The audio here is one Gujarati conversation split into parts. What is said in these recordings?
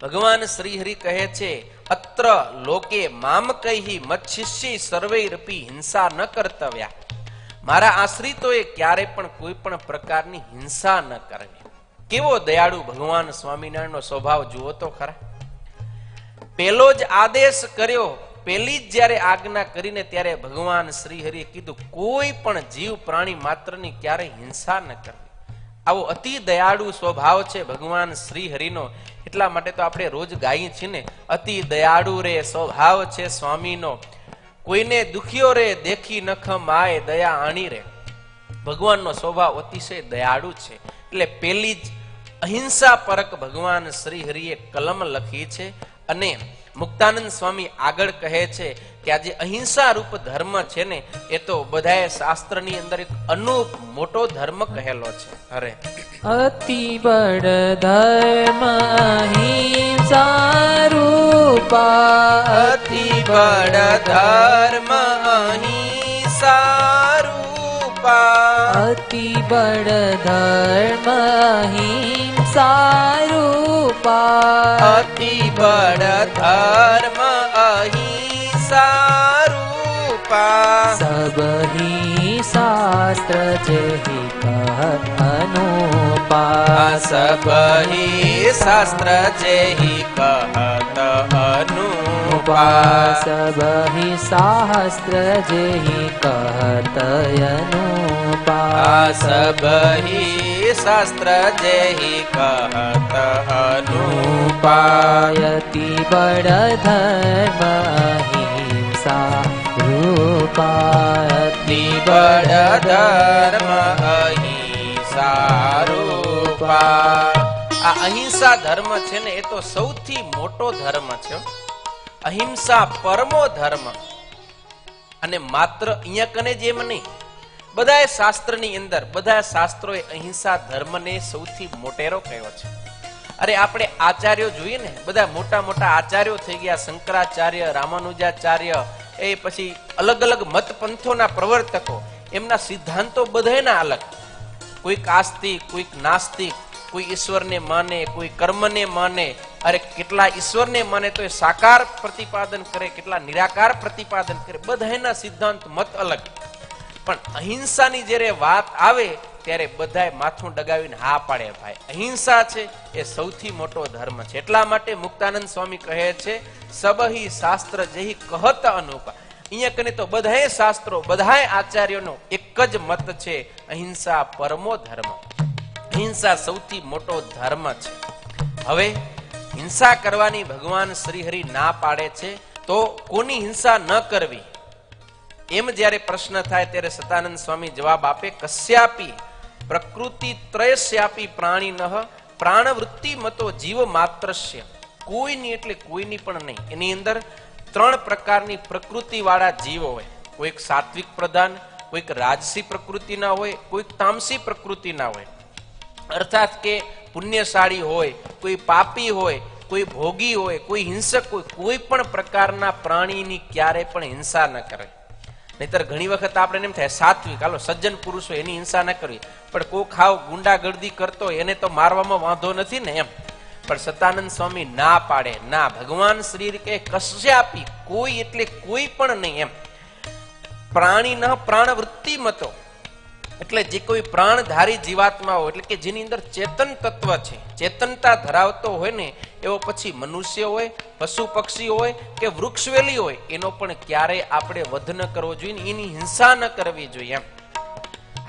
ભગવાન શ્રી હરિ કહે છે અત્ર લોકે મામ કૈહિ મચ્છિષ્ય સર્વૈરપી હિંસા ન કર્તવ્યા. મારા આશ્રિતોએ ક્યારે પણ કોઈ પણ પ્રકારની હિંસા ન કરવી. કેવો દયાળુ ભગવાન સ્વામિનારાયણનો સ્વભાવ જુઓ તો ખરા. પેલો જ આદેશ કર્યો, પેલી જ જ્યારે આજ્ઞા કરીને ત્યારે ભગવાન શ્રી હરિએ કીધું કોઈ પણ જીવ પ્રાણી માત્રની ક્યારે હિંસા ન કરવી. આવો અતિ દયાળુ સ્વભાવ છે ભગવાન શ્રી હરિનો. એટલા માટે તો આપણે રોજ ગાઈએ છીએ ને, અતિ દયાળુ રે સ્વભાવ છે સ્વામીનો, કોઈને દુખ્યો રે દેખી નખ માય દયા આણી રે. ભગવાનનો સ્વભાવ અતિશય દયાળુ છે. એટલે પેલી જ અહિંસા પરક ભગવાન શ્રી હરિએ કલમ લખી છે. અને મુક્તાનંદ સ્વામી આગળ કહે છે કે આ જે અહિંસા રૂપ ધર્મ છે ને, એ તો બધાએ શાસ્ત્રની અંદર એક અનુપ મોટો ધર્મ કહેલો છે. અરે અતિ બળ ધર્મ અહિંસા રૂપા, અતિ બળ ધર્મ અહિંસા રૂપા, અતિ બળ ધર્મ અહિંસા રૂપા, અતિ બળ ધર્મ અહિંસા રૂપા. સબહી શાસ્ત્ર જેહી કહત અનુપા, સબહી શાસ્ત્ર જેહી કહત અનુપા, સબહી શાસ્ત્ર જેહી કહત અનુપા, સબહી શાસ્ત્ર જેહી કહત અનુપા. અતિ બળ ધર્મ અહિંસા રૂપા, અતિ બળ ધર્મ અહિંસા રૂપા. આ અહિંસા ધર્મ છે ને, એ તો સૌથી મોટો ધર્મ છે. અહિંસા પરમો ધર્મ. અને માત્ર અહીંયા કને જ એમ નહીં, બધા શાસ્ત્રની અંદર બધા શાસ્ત્રોએ અહિંસા ધર્મને સૌથી મોટેરો કહ્યો છે. અરે આપણે આચાર્યો જોઈએ ને, બધા મોટા મોટા આચાર્યો થઈ ગયા, શંકરાચાર્ય, રામાનુજાચાર્ય, એ પછી અલગ અલગ મત પંથોના પ્રવર્તકો. એમના સિદ્ધાંતો બધાના અલગ. કોઈક આસ્તિક, કોઈક નાસ્તિક, કોઈ ઈશ્વરને માને, કોઈ કર્મને માને. અરે કેટલા ઈશ્વરને માને તો એ સાકાર પ્રતિપાદન કરે, કેટલા નિરાકાર પ્રતિપાદન કરે. બધાના સિદ્ધાંત મત અલગ. પણ અહિંસાની જ્યારે વાત આવે ત્યારે બધાએ માથું ડગાવીને હા પાડે, ભાઈ અહિંસા છે એ સૌથી મોટો ધર્મ છે. એટલા માટે મુક્તાનંદ સ્વામી કહે છે સબહી શાસ્ત્ર જેહી કહત અનુપા. અહીંયા કને તો બધાએ શાસ્ત્રો, બધાએ આચાર્યોનો એક જ મત છે, અહિંસા પરમો ધર્મ. અહિંસા સૌથી મોટો ધર્મ છે. હવે હિંસા કરવાની ભગવાન શ્રી હરિ ના પાડે છે, તો કોની હિંસા ન કરવી એમ જ્યારે પ્રશ્ન થાય ત્યારે સતાનંદ સ્વામી જવાબ આપે કસ્યાપી પ્રકૃતિ ત્રયસ્યાપી પ્રાણીનઃ પ્રાણવૃત્તિ મતો જીવ માત્રસ્ય. કોઈની એટલે કોઈની પણ નહીં. એની અંદર ત્રણ પ્રકારની પ્રકૃતિ વાળા જીવો હોય. કોઈક સાત્વિક પ્રધાન, કોઈક રાજસી પ્રકૃતિના હોય, કોઈક તામસી પ્રકૃતિના હોય. અર્થાત કે પુણ્યશાળી હોય, કોઈ પાપી હોય, કોઈ ભોગી હોય, કોઈ હિંસક હોય. કોઈ પણ પ્રકારના પ્રાણીની ક્યારે પણ હિંસા ન કરે. નહીતર ઘણી વખત આપણે એમ થાય સાત્વિક, હાલો સજ્જન પુરુષ હોય એની હિંસા ન કરવી, પણ કોઈ ખાવ ગુંડાગર્દી કરતો હોય એને તો મારવામાં વાંધો નથી ને એમ. પણ સતાનંદ સ્વામી ના પાડે, ના. ભગવાન શ્રી કે કશ્યાપી, કોઈ એટલે કોઈ પણ નહીં એમ. પ્રાણી ન પ્રાણવૃત્તિ મતો, એટલે જે કોઈ પ્રાણધારી જીવાત્મા હોય, એટલે કે જેની અંદર ચેતન તત્વ છે, ચેતનતા ધરાવતો હોય ને, એવો પછી મનુષ્ય હોય, પશુ પક્ષી હોય કે વૃક્ષવેલી હોય, એનો પણ ક્યારેય આપણે વધ ન કરવો જોઈએ, એની હિંસા ન કરવી જોઈએ એમ.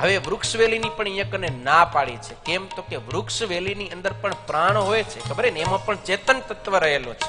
હવે વૃક્ષવેલીની પણ અહીંયા કને ના પાડી છે. કેમ? તો કે વૃક્ષવેલીની અંદર પણ પ્રાણ હોય છે, ખબર ને, એમાં પણ ચેતન તત્વ રહેલો છે.